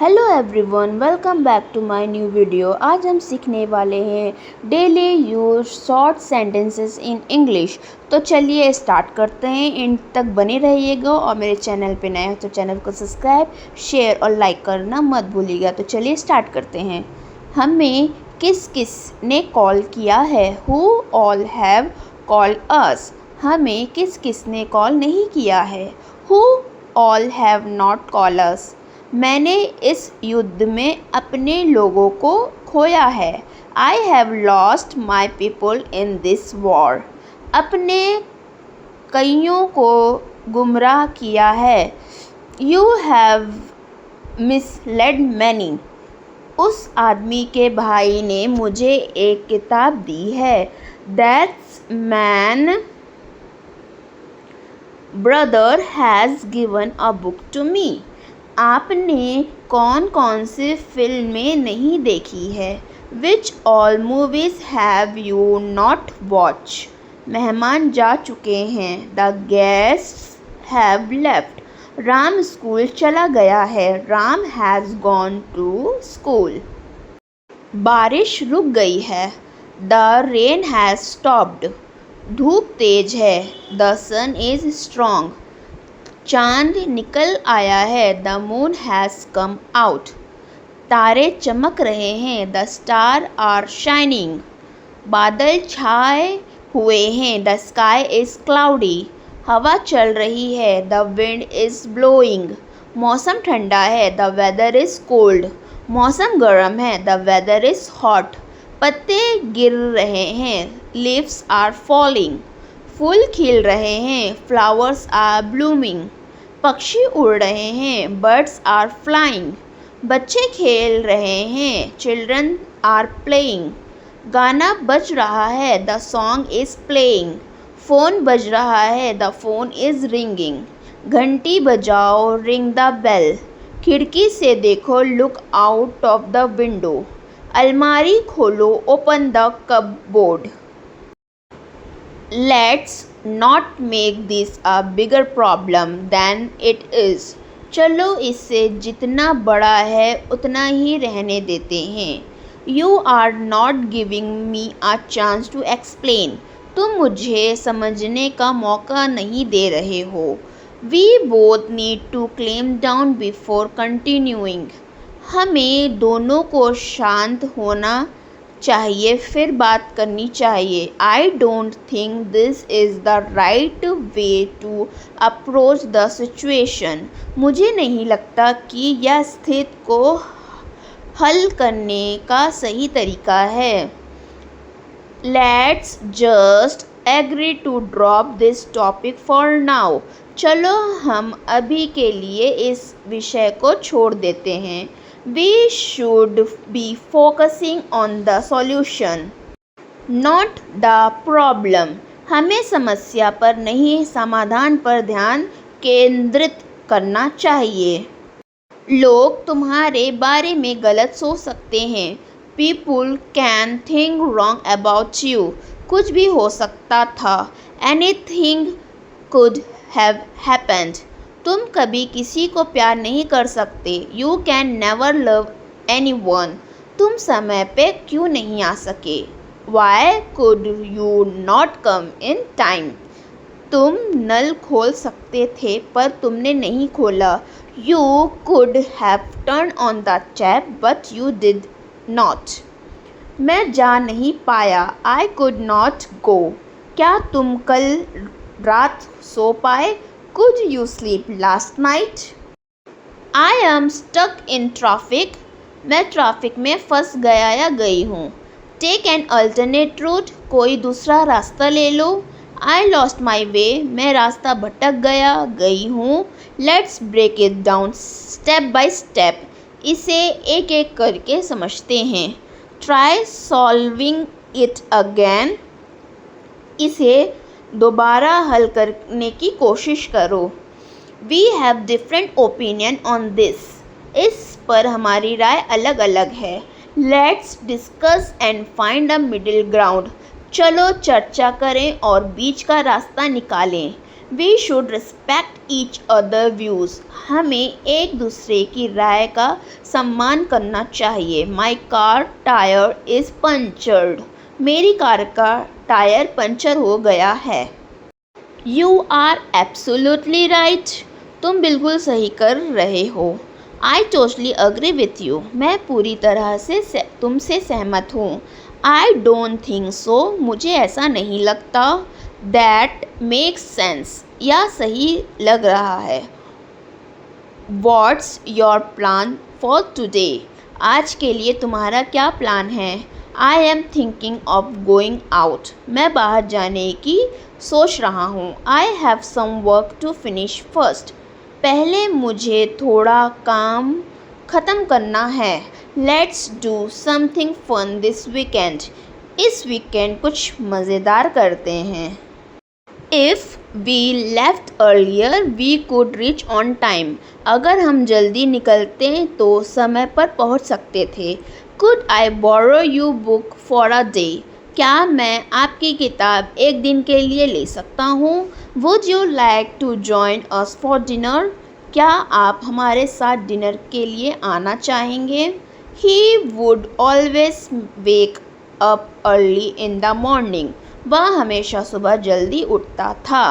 Hello everyone, welcome back to my new video. आज हम सीखने वाले हैं daily use short sentences in English. तो चलिए स्टार्ट करते हैं। एंड तक बने रहिएगा और मेरे चैनल पे नए हो तो चैनल को सब्सक्राइब, शेयर और लाइक करना मत भूलिएगा। तो चलिए स्टार्ट करते हैं। हमें किस किस ने कॉल किया है? Who all have called us? हमें किस किस ने कॉल नहीं किया है? Who all have not called us? मैंने इस युद्ध में अपने लोगों को खोया है। I have lost my people in this war. अपने कईयों को गुमराह किया है। You have misled many. उस आदमी के भाई ने मुझे एक किताब दी है। That's man brother has given a book to me. आपने कौन कौन सी फिल्में नहीं देखी है? Which all movies have you not watch? मेहमान जा चुके हैं। The guests have left. Ram school चला गया है। Ram has gone to school. बारिश रुक गई है। The rain has stopped. धूप तेज है। The sun is strong. चांद निकल आया है। The moon has come out. तारे चमक रहे हैं। The star are shining. बादल छाए हुए हैं। The sky is cloudy. हवा चल रही है। The wind is blowing. मौसम ठंडा है। The weather is cold. मौसम गर्म है। The weather is hot. पत्ते गिर रहे हैं। Leaves are falling. फूल खिल रहे हैं। Flowers are blooming. पक्षी उड़ रहे हैं। Birds are flying. बच्चे खेल रहे हैं। Children are playing. गाना बज रहा है। The song is playing. Phone बज रहा है। The phone is ringing. घंटी बजाओ। Ring the bell. खिड़की से देखो। Look out of the window. अलमारी खोलो। Open the cupboard. Let's not make this a bigger problem than it is. चलो इसे जितना बड़ा है उतना ही रहने देते हैं। You are not giving me a chance to explain. तुम मुझे समझने का मौका नहीं दे रहे हो। We both need to calm down before continuing. हमें दोनों को शांत होना चाहिए फिर बात करनी चाहिए। I don't think this is the right way to approach the situation. मुझे नहीं लगता कि यह स्थिति को हल करने का सही तरीका है। Let's just agree to drop this topic for now. चलो हम अभी के लिए इस विषय को छोड़ देते हैं। We should be focusing on the solution, not the problem. हमें समस्या पर नहीं समाधान पर ध्यान केंद्रित करना चाहिए। लोग तुम्हारे बारे में गलत सोच सकते हैं। People can think wrong about you. कुछ भी हो सकता था। Anything could have happened. तुम कभी किसी को प्यार नहीं कर सकते। You can never love anyone. तुम समय पे क्यों नहीं आ सके? Why could you not come in time? तुम नल खोल सकते थे पर तुमने नहीं खोला। You could have turned on the tap but you did not. मैं जा नहीं पाया। I could not go. क्या तुम कल रात सो पाए? Could you sleep last night? I am stuck in traffic. मैं ट्रैफिक में फंस गया या गई हूँ। Take an alternate route. कोई दूसरा रास्ता ले लो। I lost my way. मैं रास्ता भटक गया, गई हूँ। Let's break it down step by step. इसे एक एक करके समझते हैं। Try solving it again. इसे दोबारा हल करने की कोशिश करो। We have different opinion on this. इस पर हमारी राय अलग अलग है। Let's discuss and find a middle ground. चलो चर्चा करें और बीच का रास्ता निकालें। We should respect each other views, हमें एक दूसरे की राय का सम्मान करना चाहिए। My car tyre is punctured, मेरी कार का टायर पंचर हो गया है। यू आर एब्सोल्युटली राइट, तुम बिल्कुल सही कर रहे हो। I totally agree with you, मैं पूरी तरह से तुमसे सहमत हूँ। आई डोंट थिंक सो, मुझे ऐसा नहीं लगता। दैट मेक्स सेंस, या सही लग रहा है। What's your plan for today, आज के लिए तुम्हारा क्या प्लान है? I am thinking of going out, मैं बाहर जाने की सोच रहा हूँ। I have some work to finish first, पहले मुझे थोड़ा काम ख़त्म करना है। Let's do something fun this weekend, इस वीकेंड कुछ मज़ेदार करते हैं। If we left earlier we could reach on time, अगर हम जल्दी निकलते तो समय पर पहुंच सकते थे। Could I borrow you book for a day, क्या मैं आपकी किताब एक दिन के लिए ले सकता हूँ? Would you like to join us for dinner, क्या आप हमारे साथ डिनर के लिए आना चाहेंगे? He would always wake up early in the morning, वह हमेशा सुबह जल्दी उठता था।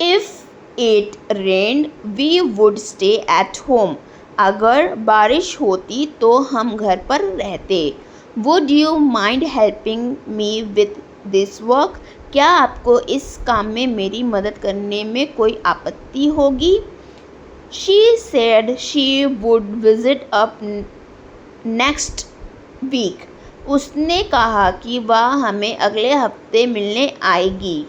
If it rained we would stay at home, अगर बारिश होती तो हम घर पर रहते। Would you mind helping me with this work, क्या आपको इस काम में मेरी मदद करने में कोई आपत्ति होगी? She said she would visit up next week, उसने कहा कि वह हमें अगले हफ्ते मिलने आएगी।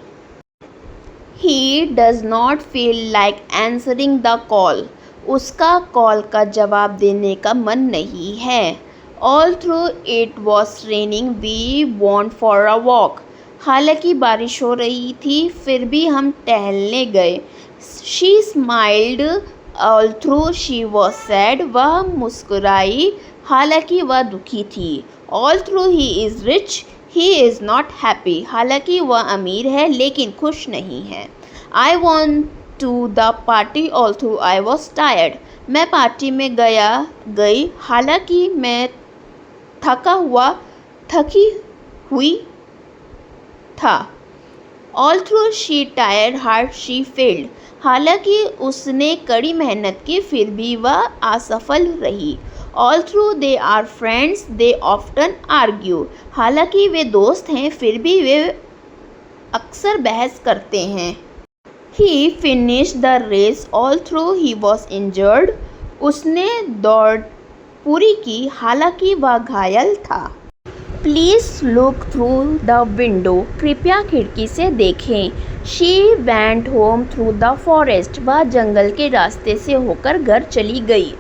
He does not feel like answering the call, उसका कॉल का जवाब देने का मन नहीं है। All through it was raining we want for a walk, हालांकि बारिश हो रही थी फिर भी हम टहलने गए। She smiled all through she was sad, वह मुस्कुराई हालांकि वह दुखी थी। All through he is rich he is not happy, हालांकि वह अमीर है लेकिन खुश नहीं है। I want to the party all through I was tired, मैं पार्टी में गई हालांकि मैं थकी हुई था। All through she tired hard she failed, हालांकि उसने कड़ी मेहनत की फिर भी वह असफल रही। All through they are friends they often argue, हालांकि वे दोस्त हैं फिर भी वे अक्सर बहस करते हैं। He finish the race all through he was injured, उसने दौड़ पूरी की हालांकि वह घायल था। Please look through the window, कृपया खिड़की से देखें। She went home through the forest, वह जंगल के रास्ते से होकर घर चली गई।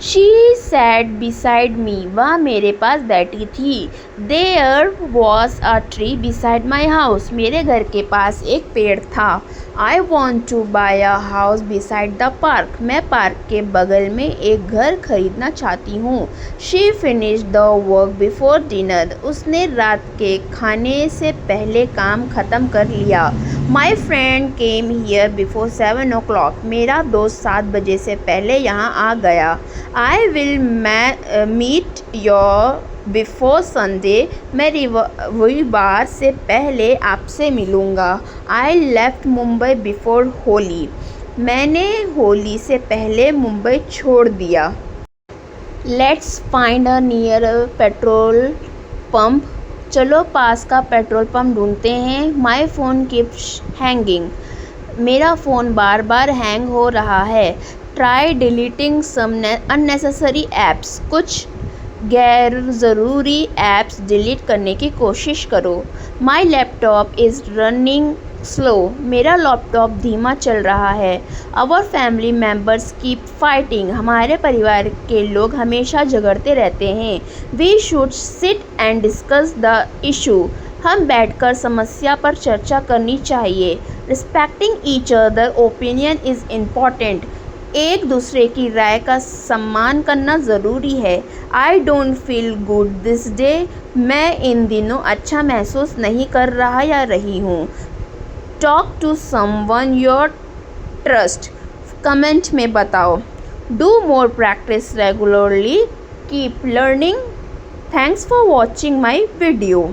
शी सैट बिसाइड मी, वह मेरे पास बैठी थी। There was a tree beside my house, मेरे घर के पास एक पेड़ था। I want to buy a house beside the park, मैं पार्क के बगल में एक घर खरीदना चाहती हूँ। She finish the work before dinner, उसने रात के खाने से पहले काम ख़त्म कर लिया। My friend came here before 7 o'clock, मेरा दोस्त 7 बजे से पहले यहाँ आ गया। I will meet your before Sunday, मैं रविवार से पहले आपसे मिलूँगा। I left Mumbai before Holi, मैंने होली से पहले मुंबई छोड़ दिया। Let's find a near petrol pump, चलो पास का पेट्रोल पंप ढूंढते हैं। माई फ़ोन कीप्स हैंगिंग, मेरा फ़ोन बार बार हैंग हो रहा है। Try deleting some unnecessary apps, कुछ गैर ज़रूरी ऐप्स डिलीट करने की कोशिश करो। My laptop is running slow, मेरा लैपटॉप धीमा चल रहा है। Our family members keep fighting, हमारे परिवार के लोग हमेशा झगड़ते रहते हैं। We should sit and discuss the issue, हम बैठकर समस्या पर चर्चा करनी चाहिए। Respecting each other opinion is important, एक दूसरे की राय का सम्मान करना ज़रूरी है। I don't feel good this day, मैं इन दिनों अच्छा महसूस नहीं कर रहा या रही हूँ। Talk to someone your trust, comment में बताओ। Do more practice regularly, keep learning. Thanks for watching my video.